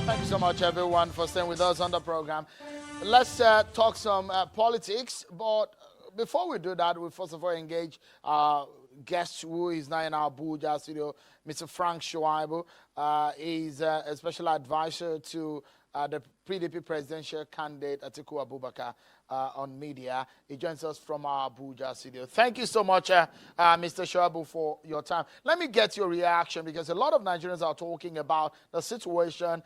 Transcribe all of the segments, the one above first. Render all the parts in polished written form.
Thank you so much, everyone, for staying with us on the program. Let's talk some politics. But before we do that, we first of all engage our guest who is now in our Abuja studio, Mr. Frank Shuaibu. He's a special advisor to the PDP presidential candidate Atiku Abubakar on media. He joins us from our Abuja studio. Thank you so much, Mr. Shuaibu, for your time. Let me get your reaction because a lot of Nigerians are talking about the situation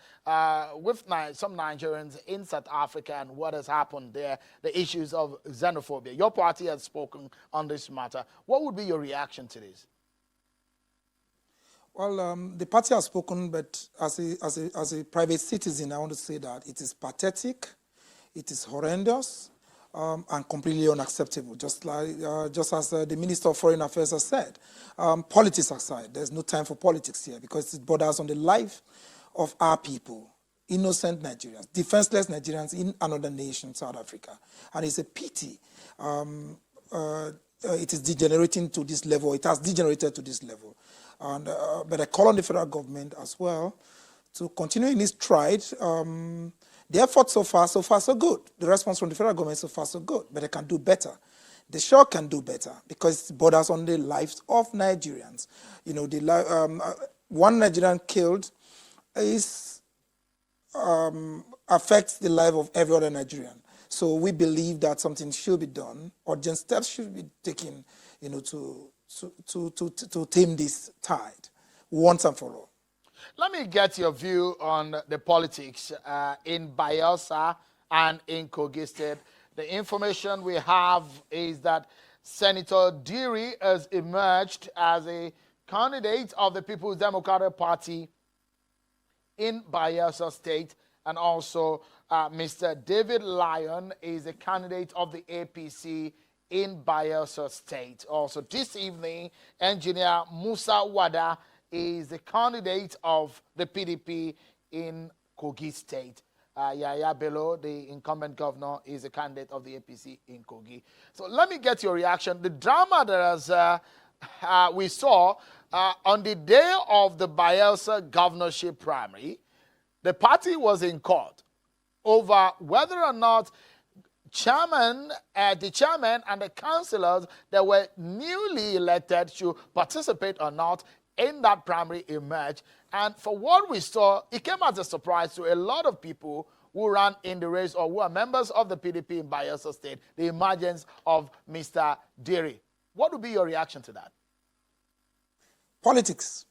with some Nigerians in South Africa and what has happened there, the issues of xenophobia. Your party has spoken on this matter. What would be your reaction to this? Well, the party has spoken, but as a private citizen, I want to say that it is pathetic, it is horrendous, and completely unacceptable. Just as the Minister of Foreign Affairs has said, politics aside, there's no time for politics here because it borders on the life of our people, innocent Nigerians, defenseless Nigerians in another nation, South Africa, and it's a pity. It is degenerating to this level. It has degenerated to this level. And, but I call on the federal government as well to continue in its stride. The effort so far, so good. The response from the federal government so far, so good. But they can do better. They sure can do better because it borders on the lives of Nigerians. You know, one Nigerian killed affects the life of every other Nigerian. So we believe that something should be done, urgent steps should be taken, you know, to tame this tide once and for all. Let me get your view on the politics in Bayelsa and in Kogi State. The information we have is that Senator Diri has emerged as a candidate of the People's Democratic Party in Bayelsa State, and also Mr. David Lyon is a candidate of the APC in Bayelsa State. Also this evening, Engineer Musa Wada is the candidate of the PDP in Kogi State. Yaya Bello, the incumbent governor, is a candidate of the APC in Kogi. So let me get your reaction. The drama that we saw on the day of the Bayelsa governorship primary, the party was in court over whether or not the chairman and the councillors that were newly elected should participate or not in that primary emerge. And for what we saw, it came as a surprise to a lot of people who ran in the race or who are members of the PDP in Bayelsa State, the emergence of Mr. Diri. What would be your reaction to that? Politics.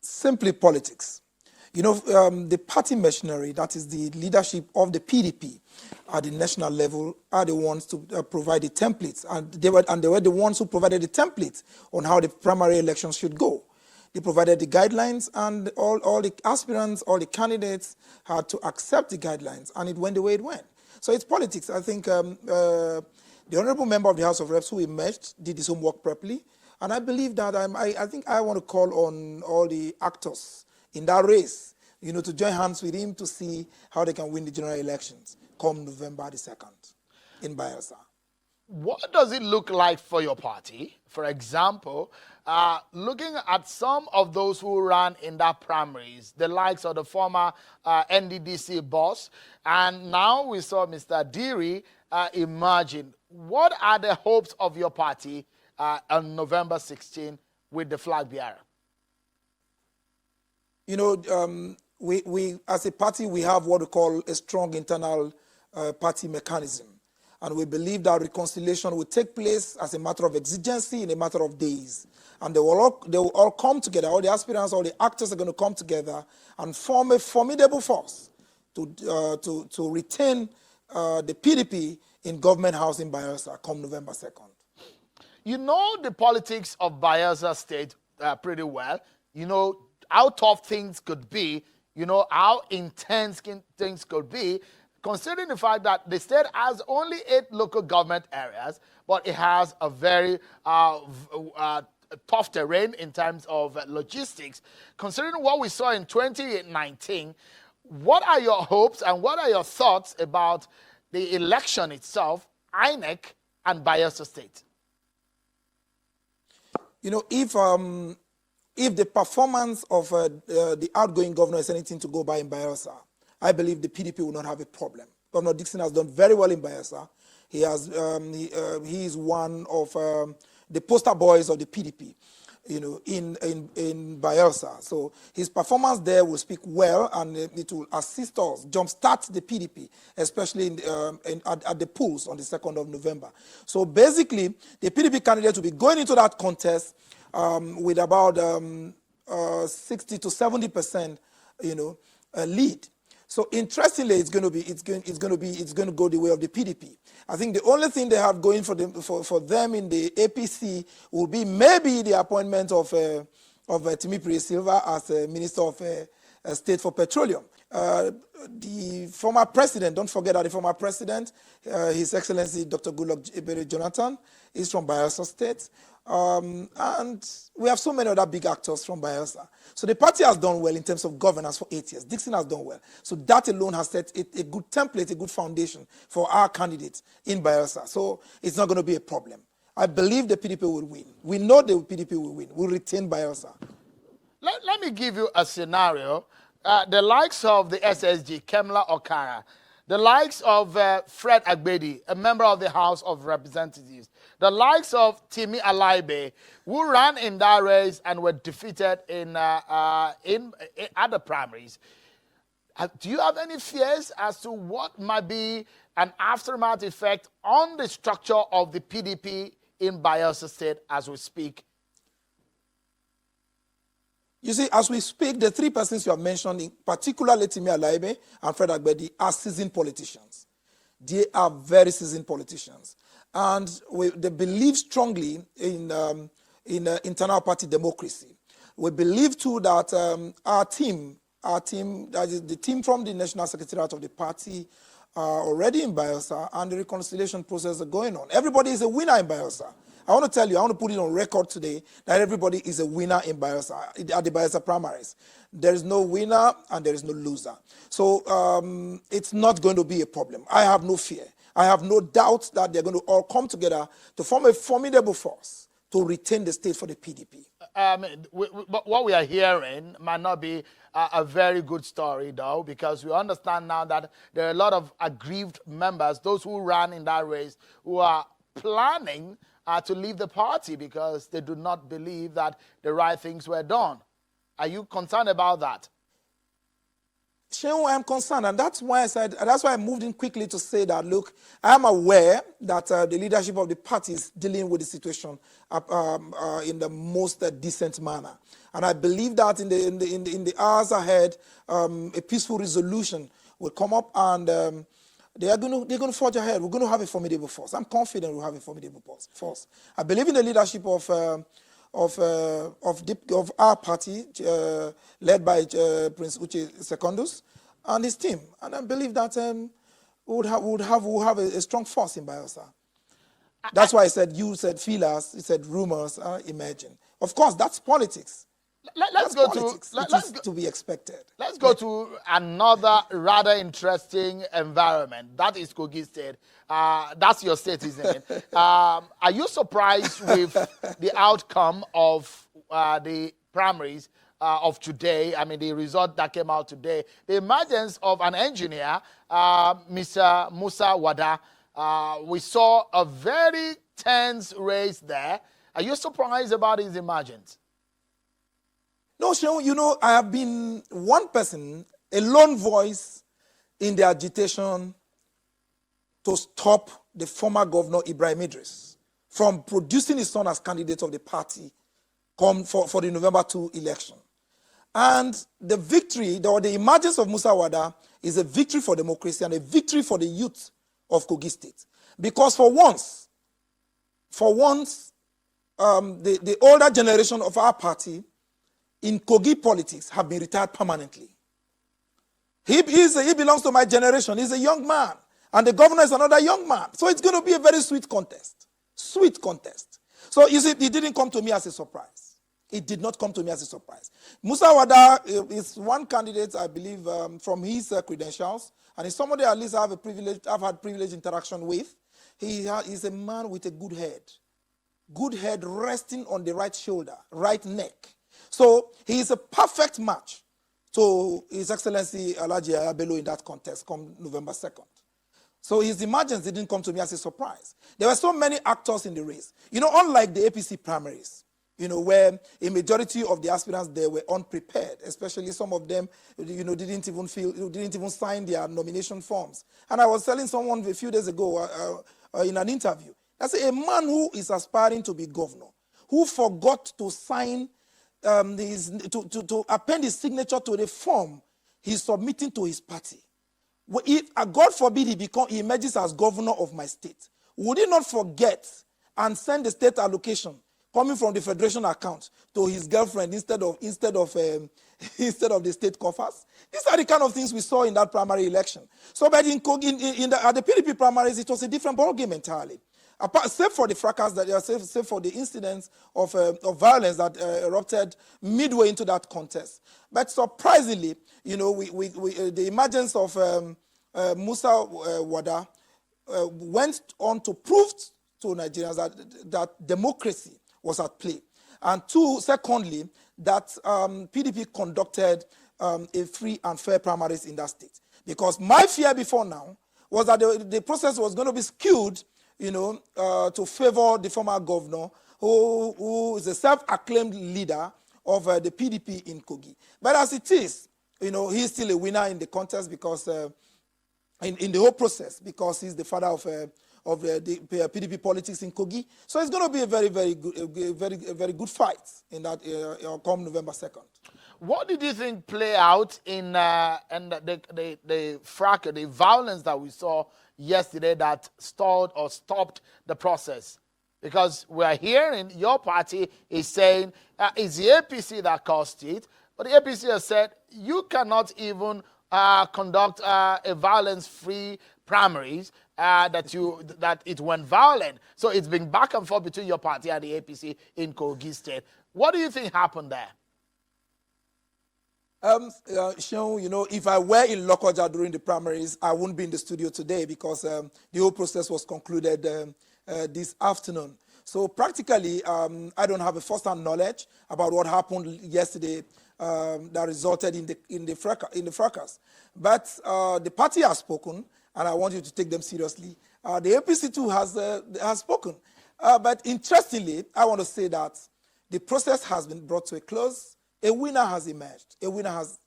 Simply politics. You know, the party machinery, that is the leadership of the PDP at the national level, are the ones to provide the templates. And they were the ones who provided the templates on how the primary elections should go. They provided the guidelines, and all the aspirants, all the candidates had to accept the guidelines, and it went the way it went. So it's politics. I think the honorable member of the House of Reps who emerged did his homework properly, and I believe that I think I want to call on all the actors in that race, you know, to join hands with him to see how they can win the general elections come November the 2nd in Bayelsa. What does it look like for your party? For example, looking at some of those who ran in that primaries, the likes of the former NDDC boss, and now we saw Mr. Diri emerging. What are the hopes of your party on November 16 with the flag bearer? You know, we as a party, we have what we call a strong internal party mechanism. And we believe that reconciliation will take place as a matter of exigency in a matter of days. And they will all come together, all the aspirants, all the actors are going to come together and form a formidable force to retain the PDP in government house in Bayelsa come November 2nd. You know the politics of Bayelsa State pretty well. You know how tough things could be. You know how intense things could be, considering the fact that the state has only 8 local government areas, but it has a very tough terrain in terms of logistics. Considering what we saw in 2019, what are your hopes and what are your thoughts about the election itself, INEC, and Bayelsa State? You know, if if the performance of the outgoing governor is anything to go by in Bayelsa, I believe the PDP will not have a problem. Governor Dixon has done very well in Bayelsa. He is one of the poster boys of the PDP, in Bayelsa. So his performance there will speak well, and it will assist us jumpstart the PDP, especially at the polls on the 2nd of November. So basically, the PDP candidate will be going into that contest with about 60 to 70%, lead. So interestingly, it's going to go the way of the PDP. I think the only thing they have going for them in the APC will be maybe the appointment of Timipri Silva as Minister of State for Petroleum. The former president, don't forget that the former president, His Excellency Dr. Goodluck Ebele Jonathan, is from Bayelsa State. And we have so many other big actors from Bayelsa. So the party has done well in terms of governance for 8 years. Dixon has done well. So that alone has set a good template, a good foundation for our candidates in Bayelsa. So it's not going to be a problem. I believe the PDP will win. We know the PDP will win. We'll retain Bayelsa. Let me give you a scenario. The likes of the SSG, Kemla Okara, the likes of Fred Agbedi, a member of the House of Representatives, the likes of Timi Alaibe, who ran in that race and were defeated in other primaries. Do you have any fears as to what might be an aftermath effect on the structure of the PDP in Bayelsa State as we speak? You see, as we speak, the three persons you have mentioned, particularly Timi Alaibe and Fred Agbedi, are seasoned politicians. They are very seasoned politicians. And they believe strongly in internal party democracy. We believe, too, that our team, that is the team from the National Secretariat of the party, are already in Bayelsa, and the reconciliation process is going on. Everybody is a winner in Bayelsa. I want to tell you, I want to put it on record today that everybody is a winner in Bayelsa, at the Bayelsa primaries. There is no winner and there is no loser. So it's not going to be a problem. I have no fear. I have no doubt that they're going to all come together to form a formidable force to retain the state for the PDP. But what we are hearing might not be a very good story, though, because we understand now that there are a lot of aggrieved members, those who ran in that race, who are planning to leave the party because they do not believe that the right things were done. Are you concerned about that? Shehu, I'm concerned, and that's why I moved in quickly to say that, look, I am aware that the leadership of the party is dealing with the situation in the most decent manner. And I believe that in the hours ahead, a peaceful resolution will come up, and they're going to forge ahead. We're going to have a formidable force. I'm confident we'll have a formidable force. I believe in the leadership of our party, led by Prince Uche Secondus and his team, and I believe that we'll have a strong force in Bayelsa. That's why I said, you said feelers, you said rumors are emerging. Of course, that's politics. Let's go to be expected. Let's go to another rather interesting environment. That is Kogi State. That's your state, isn't it? Are you surprised with the outcome of the primaries of today? I mean, the result that came out today. The emergence of an engineer, Mr. Musa Wada. We saw a very tense race there. Are you surprised about his emergence? No, Shehu, I have been one person, a lone voice in the agitation to stop the former governor Ibrahim Idris from producing his son as candidate of the party for the November 2 election. And the victory, or the emergence of Musa Wada is a victory for democracy and a victory for the youth of Kogi State. Because for once, the older generation of our party in Kogi politics have been retired permanently. He belongs to my generation. He's a young man. And the governor is another young man. So it's going to be a very sweet contest. Sweet contest. So you see, it didn't come to me as a surprise. It did not come to me as a surprise. Musa Wada is one candidate, I believe, from his credentials. And he's somebody at least I've had privileged interaction with. He's a man with a good head. Good head resting on the right shoulder, right neck. So he is a perfect match to His Excellency Alhaji Yahaya Bello in that context come November 2nd. So his emergence didn't come to me as a surprise. There were so many actors in the race. Unlike the APC primaries, where a majority of the aspirants there were unprepared, especially some of them, didn't even sign their nomination forms. And I was telling someone a few days ago in an interview, I said, a man who is aspiring to be governor, who forgot to sign, to append his signature to the form he's submitting to his party. If, God forbid, he emerges as governor of my state, would he not forget and send the state allocation coming from the federation account to his girlfriend instead of the state coffers? These are the kind of things we saw in that primary election. So, but at the PDP primaries, it was a different ballgame entirely. Except for the fracas, except for the incidents of violence that erupted midway into that contest. But surprisingly, the emergence of Musa Wada went on to prove to Nigerians that democracy was at play. And secondly, that PDP conducted a free and fair primaries in that state. Because my fear before now was that the process was going to be skewed to favor the former governor, who is a self-acclaimed leader of the PDP in Kogi. But as it is, he's still a winner in the contest because, in the whole process, because he's the father of the PDP politics in Kogi. So it's going to be a very, very good fight in that come November 2nd. What did you think play out in the fracas, the violence that we saw yesterday that stalled or stopped the process? Because we're hearing your party is saying it's the APC that caused it, but the APC has said you cannot even conduct a violence-free primaries, that it went violent. So it's been back and forth between your party and the APC in Kogi State. What do you think happened there? Sean, if I were in Lokoja during the primaries, I wouldn't be in the studio today because the whole process was concluded this afternoon. So practically, I don't have a first-hand knowledge about what happened yesterday that resulted in the fracas. But the party has spoken, and I want you to take them seriously. The APC too has spoken. But interestingly, I want to say that the process has been brought to a close. A winner has emerged. A winner has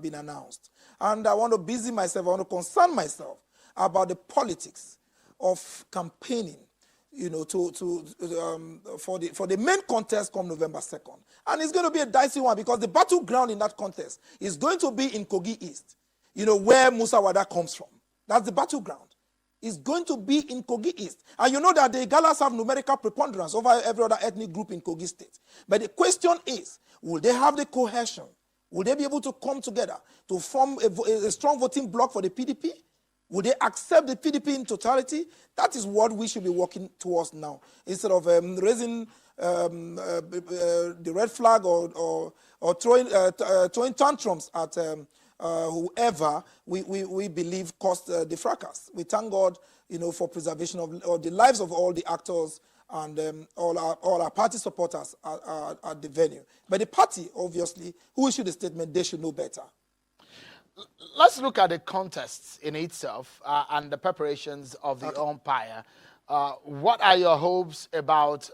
been announced. And I want to busy myself, I want to concern myself about the politics of campaigning, for the main contest come November 2nd. And it's going to be a dicey one because the battleground in that contest is going to be in Kogi East, where Musa Wada comes from. That's the battleground. It's going to be in Kogi East. And you know that the Igalas have numerical preponderance over every other ethnic group in Kogi State. But the question is, will they have the cohesion? Will they be able to come together to form a strong voting bloc for the PDP? Will they accept the PDP in totality? That is what we should be working towards now. Instead of raising the red flag or throwing tantrums at whoever we believe caused the fracas. We thank God, for preservation of the lives of all the actors and all our party supporters at the venue. But the party, obviously, who issued the statement, they should know better. Let's look at the contest in itself and the preparations of the umpire. What are your hopes about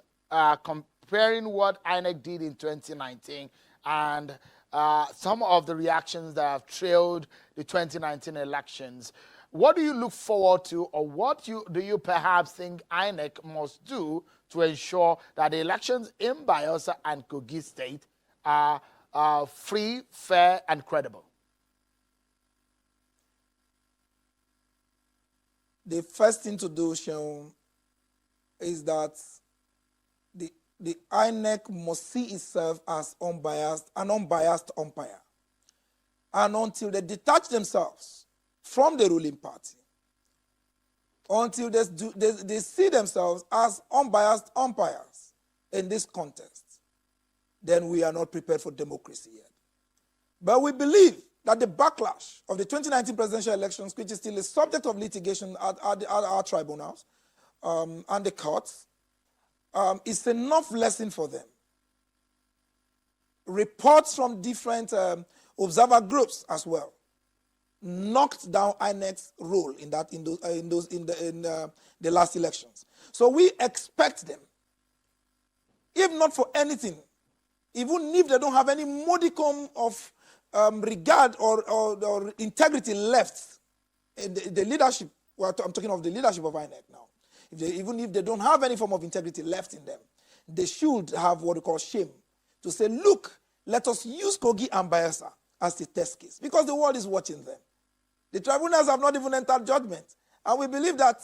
comparing what INEC did in 2019 and some of the reactions that have trailed the 2019 elections? What do you look forward to, or what do you perhaps think INEC must do to ensure that the elections in Bayelsa and Kogi State are free, fair, and credible? The first thing to do, Sean, is that the INEC must see itself as an unbiased umpire. And until they detach themselves from the ruling party, until they see themselves as unbiased umpires in this contest, then we are not prepared for democracy yet. But we believe that the backlash of the 2019 presidential elections, which is still a subject of litigation at our tribunals and the courts, is enough lesson for them. reports from different observer groups as well knocked down INEC's role in the last elections. So we expect them, if not for anything, even if they don't have any modicum of regard or integrity left in the leadership. Well, I'm talking of the leadership of INEC now. Even if they don't have any form of integrity left in them, they should have what we call shame to say, look, let us use Kogi and Bayelsa as the test case, because the world is watching them. The tribunals have not even entered judgment. And we believe that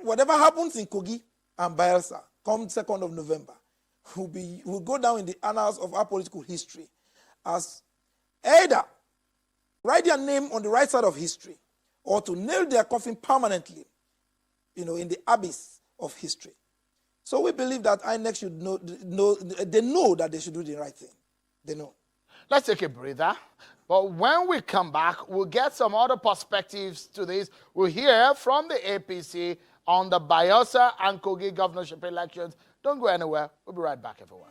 whatever happens in Kogi and Bayelsa come 2nd of November will go down in the annals of our political history as either write their name on the right side of history or to nail their coffin permanently, in the abyss of history. So we believe that INEC should know they know that they should do the right thing. They know. Let's take a breather. But when we come back, we'll get some other perspectives to this. We'll hear from the APC on the Bayelsa and Kogi governorship elections. Don't go anywhere. We'll be right back, everyone.